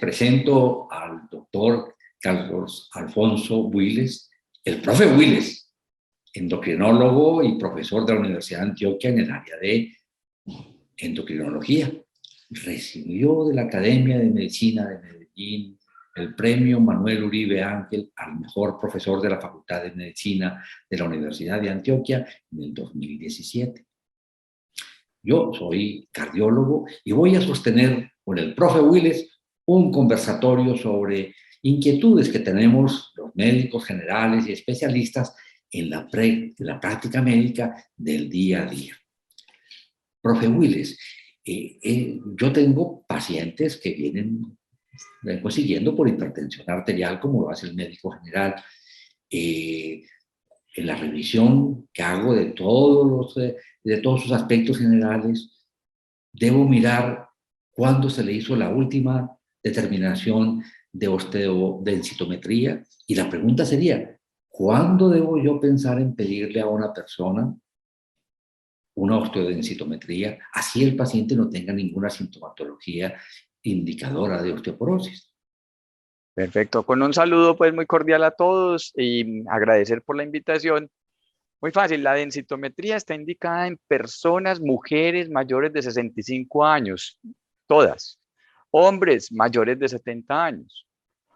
presento al doctor Carlos Alfonso Builes, el profe Builes, endocrinólogo y profesor de la Universidad de Antioquia en el área de endocrinología. Recibió de la Academia de Medicina de Medellín el premio Manuel Uribe Ángel al mejor profesor de la Facultad de Medicina de la Universidad de Antioquia en el 2017. Yo soy cardiólogo y voy a sostener con el profe Willis un conversatorio sobre inquietudes que tenemos los médicos generales y especialistas en la práctica médica del día a día. Profe Willis, yo tengo pacientes que vengo siguiendo por hipertensión arterial, como lo hace el médico general. En la revisión que hago de todos sus aspectos generales, debo mirar cuándo se le hizo la última determinación de osteodensitometría. Y la pregunta sería, ¿cuándo debo yo pensar en pedirle a una persona una osteodensitometría, así el paciente no tenga ninguna sintomatología indicadora de osteoporosis? Perfecto, con un saludo pues muy cordial a todos y agradecer por la invitación. Muy fácil, la densitometría está indicada en personas, mujeres mayores de 65 años, todas. Hombres mayores de 70 años.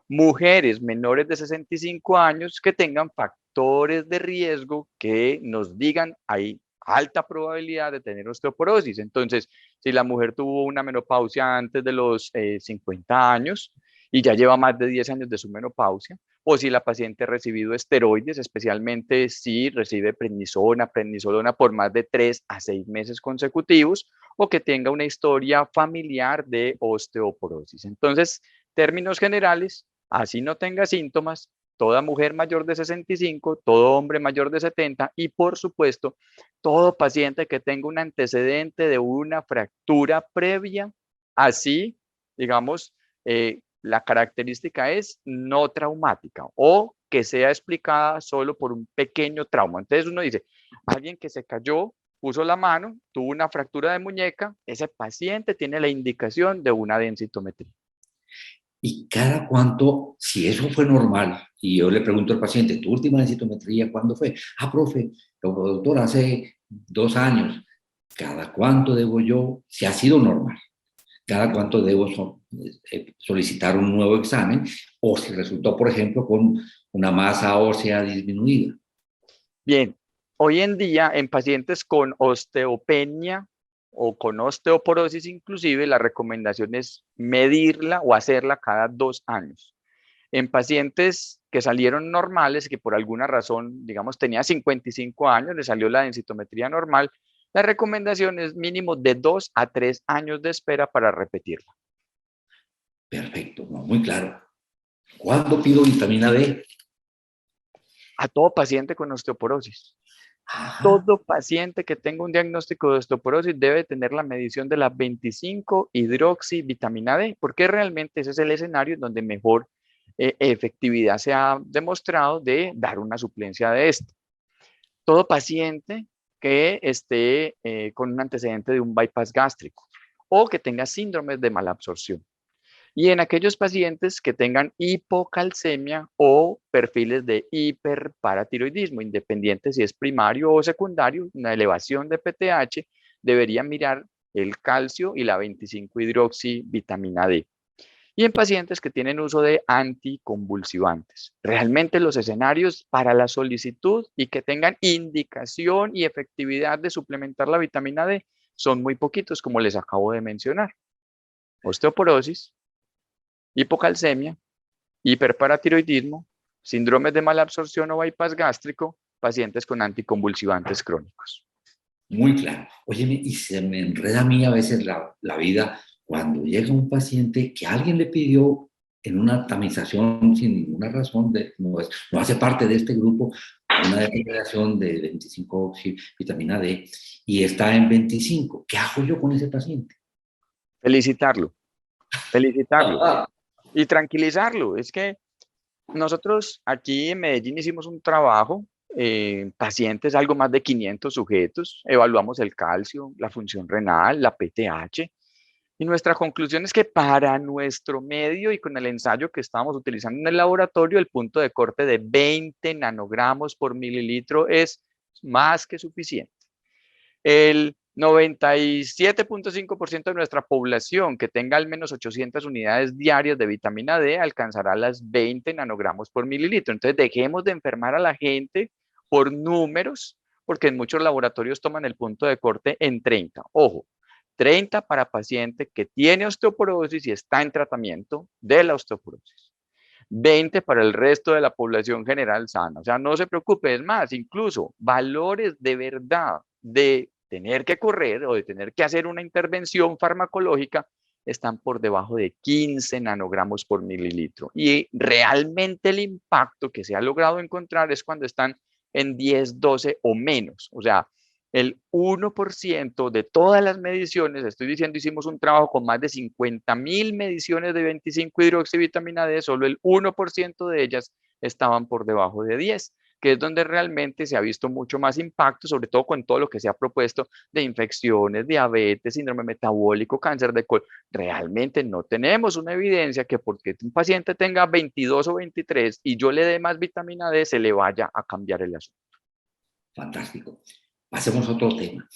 Mujeres menores de 65 años que tengan factores de riesgo que nos digan hay alta probabilidad de tener osteoporosis. Entonces, si la mujer tuvo una menopausia antes de los 50 años y ya lleva más de 10 años de su menopausia, o si la paciente ha recibido esteroides, especialmente si recibe prednisolona por más de 3 a 6 meses consecutivos, o que tenga una historia familiar de osteoporosis. Entonces, términos generales, así no tenga síntomas, toda mujer mayor de 65, todo hombre mayor de 70 y, por supuesto, todo paciente que tenga un antecedente de una fractura previa, así, digamos, la característica es no traumática o que sea explicada solo por un pequeño trauma. Entonces uno dice, alguien que se cayó, puso la mano, tuvo una fractura de muñeca, ese paciente tiene la indicación de una densitometría. ¿Y cada cuánto, si eso fue normal, y yo le pregunto al paciente, ¿tu última densitometría cuándo fue? Ah, profe, doctor, hace 2 años. ¿Cada cuánto debo yo, si ha sido normal, cada cuánto debo solicitar un nuevo examen? O si resultó, por ejemplo, con una masa ósea disminuida. Bien, hoy en día en pacientes con osteopenia o con osteoporosis inclusive, la recomendación es medirla o hacerla cada 2 años. En pacientes que salieron normales, que por alguna razón, digamos, tenía 55 años, le salió la densitometría normal, la recomendación es mínimo de 2 a 3 años de espera para repetirla. Perfecto, no, muy claro. ¿Cuándo pido vitamina D? A todo paciente con osteoporosis. Ajá. Todo paciente que tenga un diagnóstico de osteoporosis debe tener la medición de la 25-hidroxivitamina D, porque realmente ese es el escenario en donde mejor efectividad se ha demostrado de dar una suplencia de esto. Todo paciente que esté con un antecedente de un bypass gástrico o que tenga síndromes de malabsorción. Y en aquellos pacientes que tengan hipocalcemia o perfiles de hiperparatiroidismo, independiente si es primario o secundario, una elevación de PTH, deberían mirar el calcio y la 25-hidroxivitamina D. Y en pacientes que tienen uso de anticonvulsivantes. Realmente los escenarios para la solicitud y que tengan indicación y efectividad de suplementar la vitamina D son muy poquitos, como les acabo de mencionar. Osteoporosis, hipocalcemia, hiperparatiroidismo, síndromes de malabsorción o bypass gástrico, pacientes con anticonvulsivantes crónicos. Muy claro. Óyeme, y se me enreda a mí a veces la vida cuando llega un paciente que alguien le pidió en una tamización sin ninguna razón, no hace parte de este grupo, una determinación de 25 vitamina D y está en 25. ¿Qué hago yo con ese paciente? Felicitarlo y tranquilizarlo. Es que nosotros aquí en Medellín hicimos un trabajo, pacientes, algo más de 500 sujetos, evaluamos el calcio, la función renal, la PTH, Y nuestra conclusión es que para nuestro medio y con el ensayo que estábamos utilizando en el laboratorio, el punto de corte de 20 nanogramos por mililitro es más que suficiente. El 97.5% de nuestra población que tenga al menos 800 unidades diarias de vitamina D alcanzará las 20 nanogramos por mililitro. Entonces, dejemos de enfermar a la gente por números, porque en muchos laboratorios toman el punto de corte en 30. Ojo, 30 para paciente que tiene osteoporosis y está en tratamiento de la osteoporosis. 20 para el resto de la población general sana. O sea, no se preocupe, es más, incluso valores de verdad de tener que correr o de tener que hacer una intervención farmacológica están por debajo de 15 nanogramos por mililitro. Y realmente el impacto que se ha logrado encontrar es cuando están en 10, 12 o menos. O sea, el 1% de todas las mediciones, estoy diciendo, hicimos un trabajo con más de 50.000 mediciones de 25-hidroxivitamina D, solo el 1% de ellas estaban por debajo de 10, que es donde realmente se ha visto mucho más impacto, sobre todo con todo lo que se ha propuesto de infecciones, diabetes, síndrome metabólico, cáncer de colon. Realmente no tenemos una evidencia que porque un paciente tenga 22 o 23 y yo le dé más vitamina D, se le vaya a cambiar el asunto. Fantástico. Pasemos a otro tema.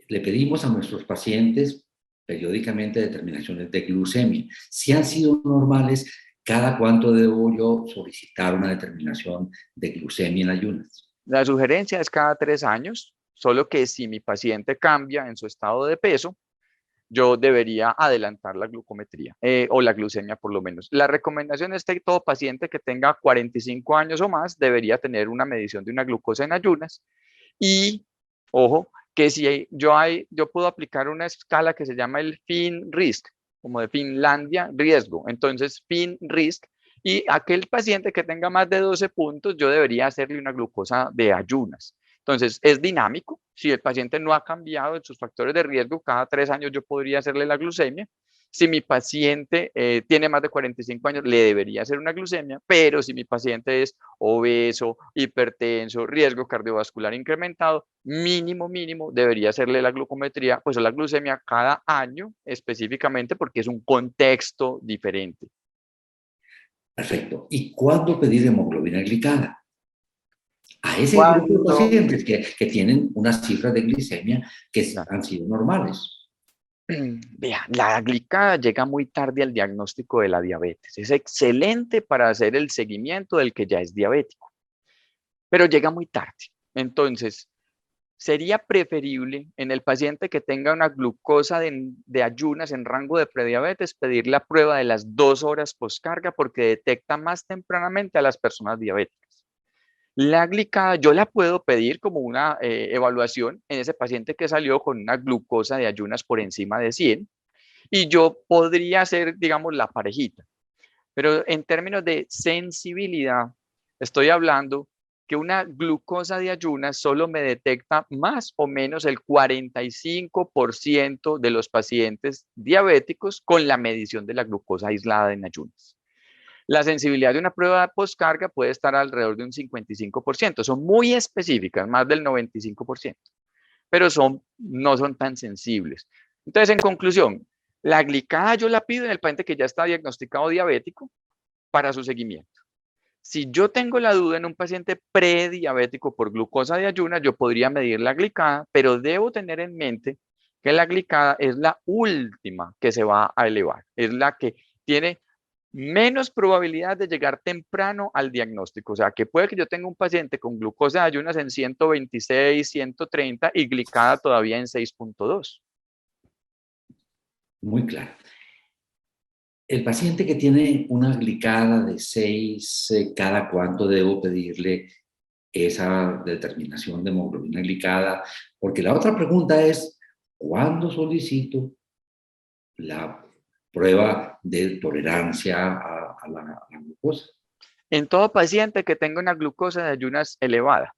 Le pedimos a nuestros pacientes periódicamente determinaciones de glucemia. Si han sido normales, ¿cada cuánto debo yo solicitar una determinación de glucemia en ayunas? La sugerencia es cada 3 años, solo que si mi paciente cambia en su estado de peso, yo debería adelantar la glucometría o la glucemia por lo menos. La recomendación es que todo paciente que tenga 45 años o más debería tener una medición de una glucosa en ayunas y, ojo, que si yo puedo aplicar una escala que se llama el FIN-RISC, como de Finlandia, riesgo. Entonces, FIN-RISC, y aquel paciente que tenga más de 12 puntos, yo debería hacerle una glucosa de ayunas. Entonces, es dinámico. Si el paciente no ha cambiado en sus factores de riesgo, cada 3 años yo podría hacerle la glucemia. Si mi paciente tiene más de 45 años, le debería hacer una glucemia, pero si mi paciente es obeso, hipertenso, riesgo cardiovascular incrementado, mínimo, debería hacerle la glucometría, pues o la glucemia cada año específicamente porque es un contexto diferente. Perfecto. ¿Y cuándo pedir hemoglobina glicada? A ese grupo de Cuando, pacientes que tienen unas cifras de glicemia que han sido normales. vea, la glicada llega muy tarde al diagnóstico de la diabetes. Es excelente para hacer el seguimiento del que ya es diabético, pero llega muy tarde. Entonces, sería preferible en el paciente que tenga una glucosa de ayunas en rango de prediabetes pedir la prueba de las 2 horas postcarga porque detecta más tempranamente a las personas diabéticas. La glicada yo la puedo pedir como una evaluación en ese paciente que salió con una glucosa de ayunas por encima de 100 y yo podría hacer, digamos, la parejita. Pero en términos de sensibilidad, estoy hablando que una glucosa de ayunas solo me detecta más o menos el 45% de los pacientes diabéticos con la medición de la glucosa aislada en ayunas. La sensibilidad de una prueba de postcarga puede estar alrededor de un 55%. Son muy específicas, más del 95%, pero no son tan sensibles. Entonces, en conclusión, la glicada yo la pido en el paciente que ya está diagnosticado diabético para su seguimiento. Si yo tengo la duda en un paciente prediabético por glucosa de ayunas, yo podría medir la glicada, pero debo tener en mente que la glicada es la última que se va a elevar, es la que tiene menos probabilidad de llegar temprano al diagnóstico. O sea, que puede que yo tenga un paciente con glucosa de ayunas en 126, 130 y glicada todavía en 6.2. Muy claro. El paciente que tiene una glicada de 6, ¿cada cuánto debo pedirle esa determinación de hemoglobina glicada? Porque la otra pregunta es, ¿cuándo solicito la prueba de tolerancia a la glucosa? En todo paciente que tenga una glucosa de ayunas elevada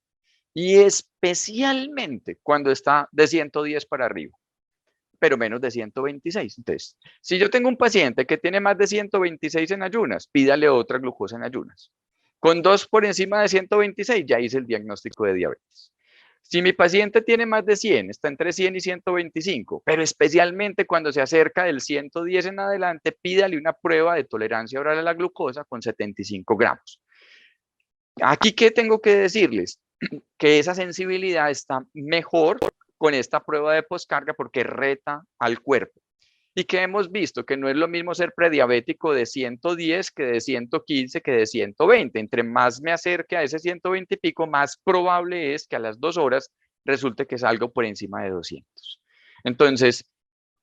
y especialmente cuando está de 110 para arriba, pero menos de 126. Entonces, si yo tengo un paciente que tiene más de 126 en ayunas, pídale otra glucosa en ayunas. Con 2 por encima de 126 ya hice el diagnóstico de diabetes. Si mi paciente tiene más de 100, está entre 100 y 125, pero especialmente cuando se acerca del 110 en adelante, pídale una prueba de tolerancia oral a la glucosa con 75 gramos. Aquí, ¿qué tengo que decirles? Que esa sensibilidad está mejor con esta prueba de poscarga porque reta al cuerpo. Y que hemos visto que no es lo mismo ser prediabético de 110 que de 115 que de 120. Entre más me acerque a ese 120 y pico, más probable es que a las 2 horas resulte que salgo por encima de 200. Entonces,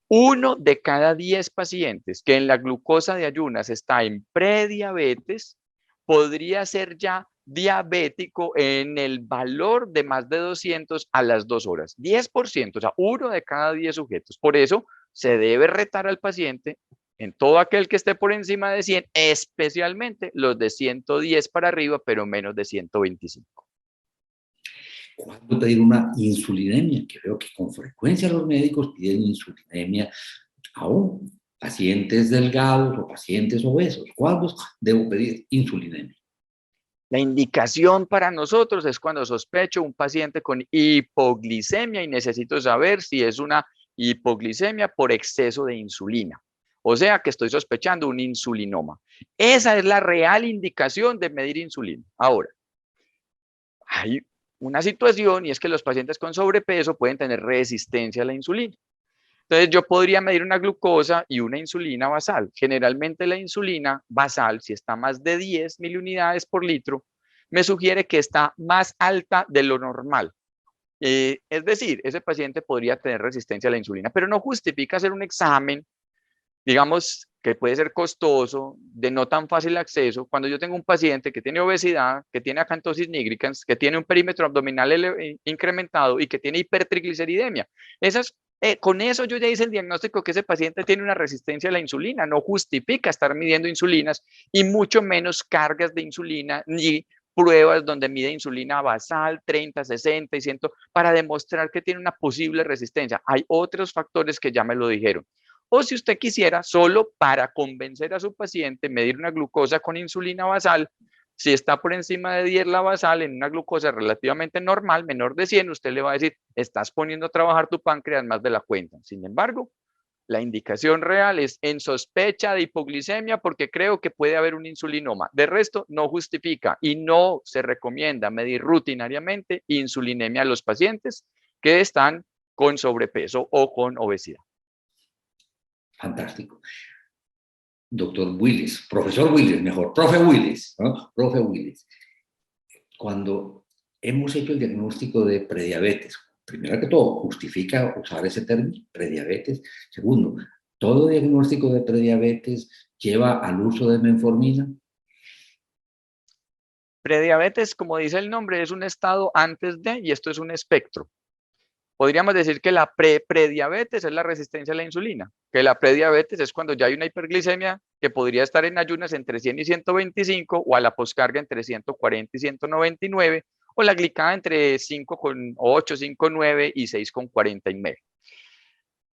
1 de cada 10 pacientes que en la glucosa de ayunas está en prediabetes podría ser ya diabético en el valor de más de 200 a las 2 horas. 10%, o sea, 1 de cada 10 sujetos. Por eso se debe retar al paciente en todo aquel que esté por encima de 100, especialmente los de 110 para arriba, pero menos de 125. ¿Cuándo pedir una insulinemia? Que veo que con frecuencia los médicos piden insulinemia aún pacientes delgados o pacientes obesos. ¿Cuándo debo pedir insulinemia? La indicación para nosotros es cuando sospecho un paciente con hipoglicemia y necesito saber si es una hipoglicemia por exceso de insulina. O sea que estoy sospechando un insulinoma. Esa es la real indicación de medir insulina. Ahora, hay una situación y es que los pacientes con sobrepeso pueden tener resistencia a la insulina. Entonces yo podría medir una glucosa y una insulina basal. Generalmente la insulina basal, si está más de 10 miliunidades por litro, me sugiere que está más alta de lo normal. Es decir, ese paciente podría tener resistencia a la insulina, pero no justifica hacer un examen, digamos, que puede ser costoso, de no tan fácil acceso, cuando yo tengo un paciente que tiene obesidad, que tiene acantosis nigricans, que tiene un perímetro abdominal incrementado y que tiene hipertrigliceridemia. Con eso yo ya hice el diagnóstico que ese paciente tiene una resistencia a la insulina, no justifica estar midiendo insulinas y mucho menos cargas de insulina ni pruebas donde mide insulina basal, 30, 60 y 100 para demostrar que tiene una posible resistencia. Hay otros factores que ya me lo dijeron. O si usted quisiera, solo para convencer a su paciente, medir una glucosa con insulina basal. Si está por encima de 10 la basal en una glucosa relativamente normal, menor de 100, usted le va a decir, estás poniendo a trabajar tu páncreas más de la cuenta. Sin embargo, la indicación real es en sospecha de hipoglicemia porque creo que puede haber un insulinoma. De resto, no justifica y no se recomienda medir rutinariamente insulinemia a los pacientes que están con sobrepeso o con obesidad. Fantástico. Doctor Willis, profesor Willis, mejor, profe Willis, ¿no? Profe Willis. Cuando hemos hecho el diagnóstico de prediabetes, primero que todo, justifica usar ese término, prediabetes. Segundo, todo diagnóstico de prediabetes lleva al uso de metformina. Prediabetes, como dice el nombre, es un estado antes de, y esto es un espectro. Podríamos decir que la prediabetes es la resistencia a la insulina, que la prediabetes es cuando ya hay una hiperglicemia que podría estar en ayunas entre 100 y 125 o a la poscarga entre 140 y 199 o la glicada entre 5,8, 5,9 y 6,49.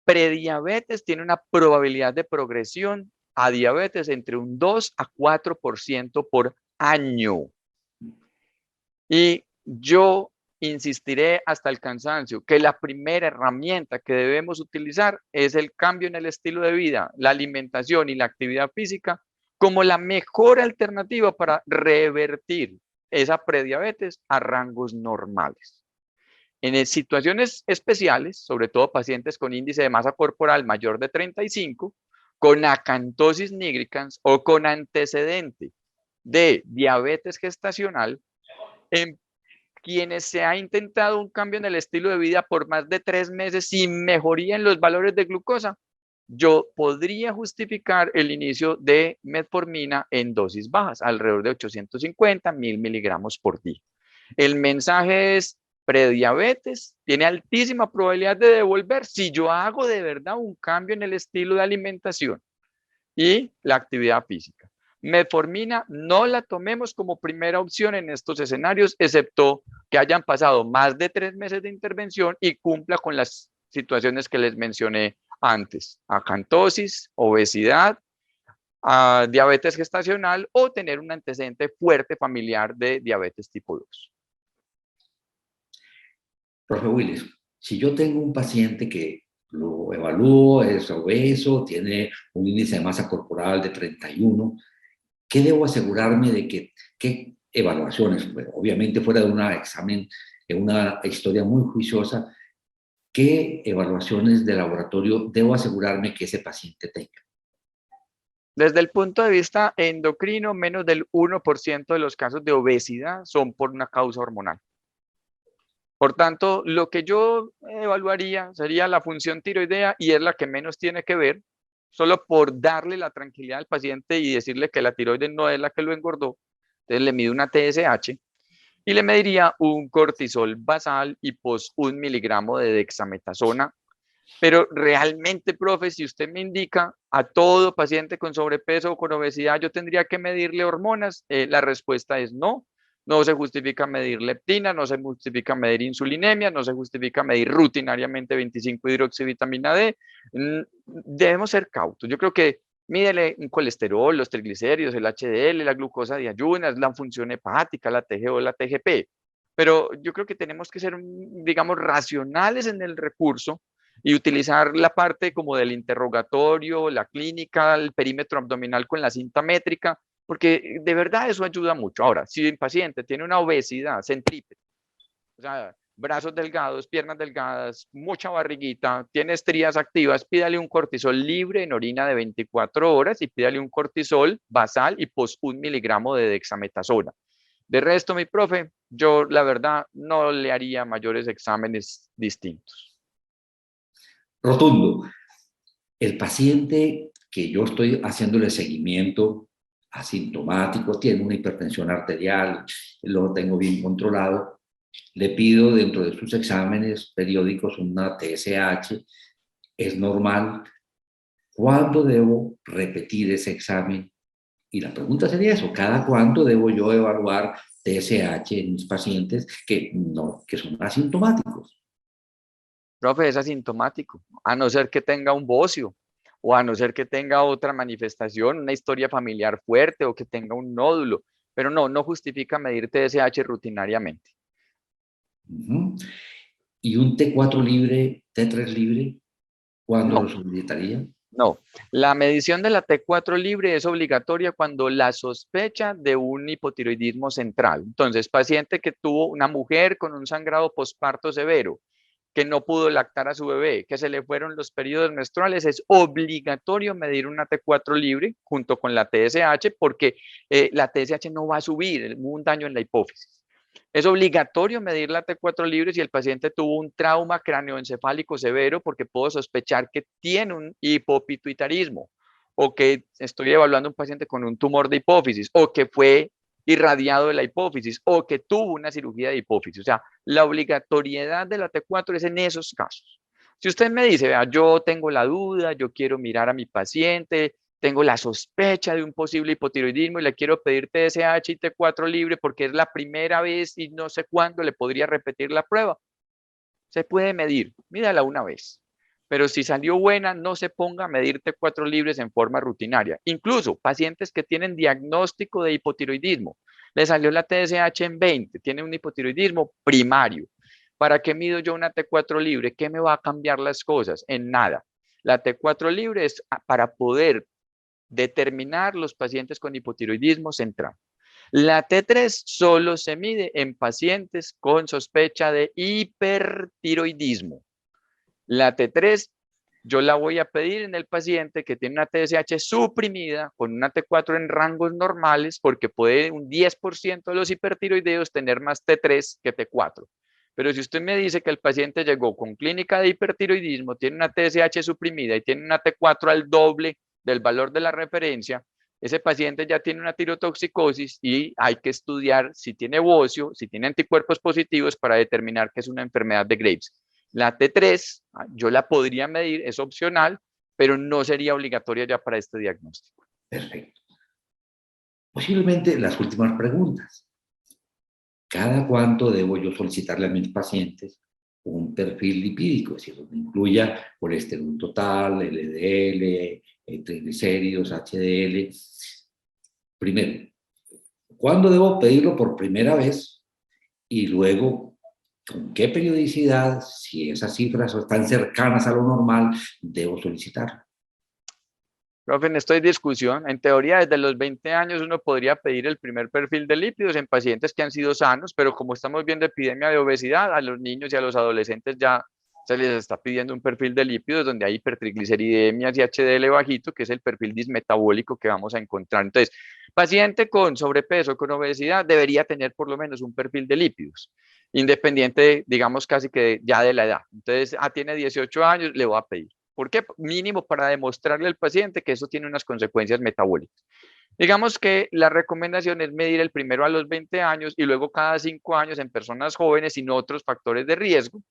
Prediabetes tiene una probabilidad de progresión a diabetes entre un 2 a 4% por año. Y yo insistiré hasta el cansancio que la primera herramienta que debemos utilizar es el cambio en el estilo de vida, la alimentación y la actividad física como la mejor alternativa para revertir esa prediabetes a rangos normales. En situaciones especiales, sobre todo pacientes con índice de masa corporal mayor de 35, con acantosis nigricans o con antecedente de diabetes gestacional, en quienes se ha intentado un cambio en el estilo de vida por más de 3 meses sin mejoría en los valores de glucosa, yo podría justificar el inicio de metformina en dosis bajas, alrededor de 850, 1000 miligramos por día. El mensaje es, prediabetes tiene altísima probabilidad de devolver si yo hago de verdad un cambio en el estilo de alimentación y la actividad física. Metformina no la tomemos como primera opción en estos escenarios, excepto que hayan pasado más de 3 meses de intervención y cumpla con las situaciones que les mencioné antes: acantosis, obesidad, diabetes gestacional o tener un antecedente fuerte familiar de diabetes tipo 2. Profe Willis, si yo tengo un paciente que lo evalúo, es obeso, tiene un índice de masa corporal de 31, ¿qué debo asegurarme de qué evaluaciones? Bueno, obviamente fuera de un examen, de una historia muy juiciosa, ¿qué evaluaciones de laboratorio debo asegurarme que ese paciente tenga? Desde el punto de vista endocrino, menos del 1% de los casos de obesidad son por una causa hormonal. Por tanto, lo que yo evaluaría sería la función tiroidea y es la que menos tiene que ver, solo por darle la tranquilidad al paciente y decirle que la tiroides no es la que lo engordó. Entonces le mido una TSH y le mediría un cortisol basal y pos 1 miligramo de dexametasona. Pero realmente, profe, si usted me indica a todo paciente con sobrepeso o con obesidad, yo tendría que medirle hormonas, la respuesta es no. No se justifica medir leptina, no se justifica medir insulinemia, no se justifica medir rutinariamente 25-hidroxivitamina D. Debemos ser cautos. Yo creo que mídele un colesterol, los triglicéridos, el HDL, la glucosa de ayunas, la función hepática, la TGO, la TGP. Pero yo creo que tenemos que ser, digamos, racionales en el recurso y utilizar la parte como del interrogatorio, la clínica, el perímetro abdominal con la cinta métrica, porque de verdad eso ayuda mucho. Ahora, si el paciente tiene una obesidad centrípeta, o sea, brazos delgados, piernas delgadas, mucha barriguita, tiene estrías activas, pídale un cortisol libre en orina de 24 horas y pídale un cortisol basal y pos 1 miligramo de dexametasona. De resto, mi profe, yo la verdad no le haría mayores exámenes distintos. Rotundo. El paciente que yo estoy haciéndole seguimiento asintomático, tiene una hipertensión arterial, lo tengo bien controlado, le pido dentro de sus exámenes periódicos una TSH, es normal. ¿Cuándo debo repetir ese examen? Y la pregunta sería eso, ¿cada cuánto debo yo evaluar TSH en mis pacientes que son asintomáticos? Profe, es asintomático, a no ser que tenga un bocio o a no ser que tenga otra manifestación, una historia familiar fuerte o que tenga un nódulo, pero no justifica medir TSH rutinariamente. Uh-huh. ¿Y un T4 libre, T3 libre, cuándo lo No, solicitaría? no. La medición de la T4 libre es obligatoria cuando la sospecha de un hipotiroidismo central. Entonces, paciente que tuvo una mujer con un sangrado posparto severo, que no pudo lactar a su bebé, que se le fueron los periodos menstruales, es obligatorio medir una T4 libre junto con la TSH porque la TSH no va a subir, hubo un daño en la hipófisis. Es obligatorio medir la T4 libre si el paciente tuvo un trauma cráneoencefálico severo porque puedo sospechar que tiene un hipopituitarismo o que estoy evaluando un paciente con un tumor de hipófisis o que fue irradiado de la hipófisis o que tuvo una cirugía de hipófisis. O sea, la obligatoriedad de la T4 es en esos casos. Si usted me dice, vea, yo tengo la duda, yo quiero mirar a mi paciente, tengo la sospecha de un posible hipotiroidismo y le quiero pedir TSH y T4 libre porque es la primera vez y no sé cuándo le podría repetir la prueba. Se puede medir, mírala una vez. Pero si salió buena, no se ponga a medir T4 libres en forma rutinaria. Incluso pacientes que tienen diagnóstico de hipotiroidismo, le salió la TSH en 20, tiene un hipotiroidismo primario. ¿Para qué mido yo una T4 libre? ¿Qué me va a cambiar las cosas? En nada. La T4 libre es para poder determinar los pacientes con hipotiroidismo central. La T3 solo se mide en pacientes con sospecha de hipertiroidismo. La T3 yo la voy a pedir en el paciente que tiene una TSH suprimida con una T4 en rangos normales porque puede un 10% de los hipertiroideos tener más T3 que T4. Pero si usted me dice que el paciente llegó con clínica de hipertiroidismo, tiene una TSH suprimida y tiene una T4 al doble del valor de la referencia, ese paciente ya tiene una tirotoxicosis y hay que estudiar si tiene bocio, si tiene anticuerpos positivos para determinar que es una enfermedad de Graves. La T3 yo la podría medir, es opcional, pero no sería obligatoria ya para este diagnóstico. Perfecto. Posiblemente las últimas preguntas. ¿Cada cuánto debo yo solicitarle a mis pacientes un perfil lipídico? Es decir, donde incluya colesterol total, LDL, triglicéridos, HDL. Primero, ¿cuándo debo pedirlo por primera vez? Y luego, con qué periodicidad, si esas cifras están cercanas a lo normal, debo solicitarlo. Profe, en esta discusión, en teoría, desde los 20 años uno podría pedir el primer perfil de lípidos en pacientes que han sido sanos, pero como estamos viendo epidemia de obesidad, a los niños y a los adolescentes ya se les está pidiendo un perfil de lípidos donde hay hipertrigliceridemias y HDL bajito, que es el perfil dismetabólico que vamos a encontrar. Entonces, paciente con sobrepeso, con obesidad, debería tener por lo menos un perfil de lípidos, independiente, digamos, casi que ya de la edad. Entonces, tiene 18 años, le voy a pedir. ¿Por qué? Mínimo para demostrarle al paciente que eso tiene unas consecuencias metabólicas. Digamos que la recomendación es medir el primero a los 20 años y luego cada 5 años en personas jóvenes sin otros factores de riesgo,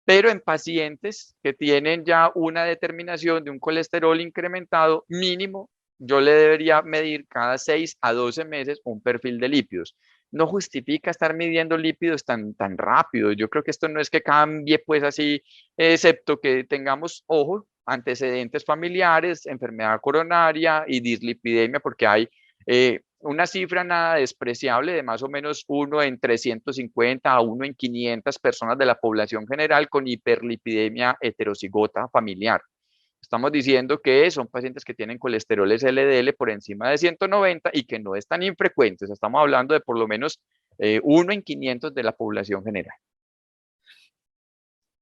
pero en pacientes que tienen ya una determinación de un colesterol incrementado mínimo, yo le debería medir cada 6 a 12 meses un perfil de lípidos. No justifica estar midiendo lípidos tan rápido. Yo creo que esto no es que cambie pues así, excepto que tengamos, ojo, antecedentes familiares, enfermedad coronaria y dislipidemia, porque hay una cifra nada despreciable de más o menos 1 en 350 a 1 en 500 personas de la población general con hiperlipidemia heterocigota familiar. Estamos diciendo que son pacientes que tienen colesterol LDL por encima de 190 y que no es tan infrecuentes. Estamos hablando de por lo menos 1 en 500 de la población general.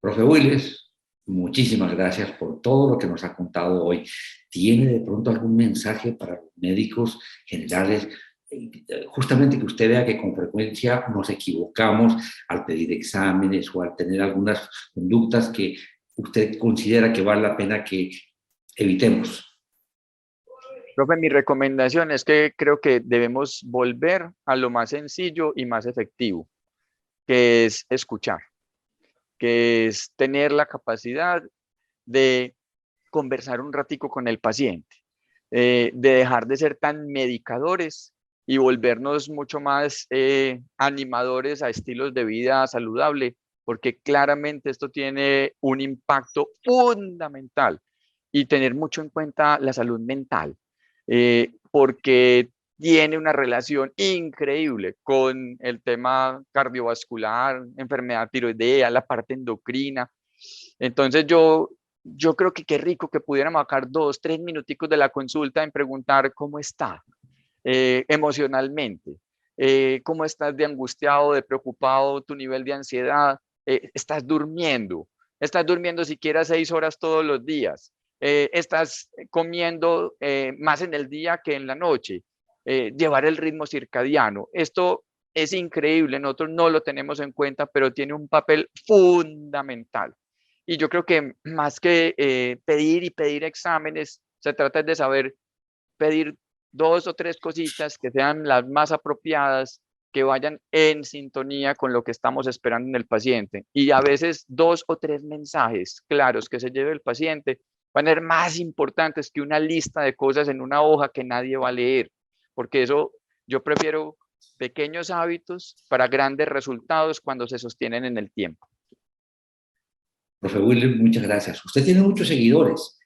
Profe Willis, muchísimas gracias por todo lo que nos ha contado hoy. ¿Tiene de pronto algún mensaje para los médicos generales? Justamente que usted vea que con frecuencia nos equivocamos al pedir exámenes o al tener algunas conductas que usted considera que vale la pena que evitemos. Profe, mi recomendación es que creo que debemos volver a lo más sencillo y más efectivo, que es escuchar, que es tener la capacidad de conversar un ratico con el paciente, de dejar de ser tan medicadores y volvernos mucho más animadores a estilos de vida saludable, porque claramente esto tiene un impacto fundamental y tener mucho en cuenta la salud mental, porque tiene una relación increíble con el tema cardiovascular, enfermedad tiroidea, la parte endocrina. Entonces yo creo que qué rico que pudiéramos sacar 2, 3 minuticos de la consulta en preguntar cómo está emocionalmente, cómo estás de angustiado, de preocupado, tu nivel de ansiedad, estás durmiendo siquiera 6 horas todos los días, estás comiendo más en el día que en la noche, llevar el ritmo circadiano. Esto es increíble, nosotros no lo tenemos en cuenta, pero tiene un papel fundamental. Y yo creo que más que pedir y pedir exámenes, se trata de saber pedir 2 o 3 cositas que sean las más apropiadas, que vayan en sintonía con lo que estamos esperando en el paciente. Y a veces 2 o 3 mensajes claros que se lleve el paciente van a ser más importantes que una lista de cosas en una hoja que nadie va a leer, porque eso yo prefiero pequeños hábitos para grandes resultados cuando se sostienen en el tiempo. Profe Willis, muchas gracias. Usted tiene muchos seguidores,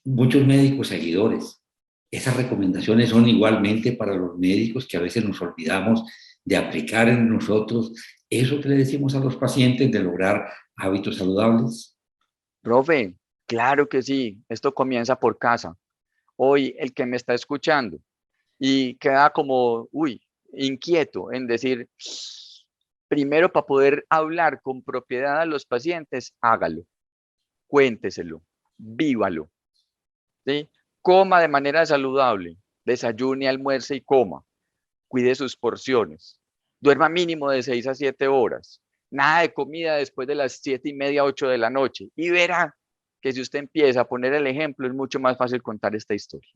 muchos médicos seguidores. Esas recomendaciones son igualmente para los médicos que a veces nos olvidamos de aplicar en nosotros eso que le decimos a los pacientes de lograr hábitos saludables. Profe, claro que sí, esto comienza por casa. Hoy el que me está escuchando y queda como, inquieto en decir, primero para poder hablar con propiedad a los pacientes, hágalo, cuénteselo, vívalo, ¿sí? Coma de manera saludable, desayune, almuerce y coma, cuide sus porciones, duerma mínimo de 6 a 7 horas, nada de comida después de las 7:30, 8 de la noche y verá que si usted empieza a poner el ejemplo es mucho más fácil contar esta historia.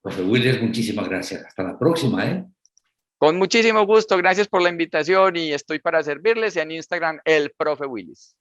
Profe Willis, muchísimas gracias. Hasta la próxima, Con muchísimo gusto, gracias por la invitación y estoy para servirles en Instagram, el Profe Willis.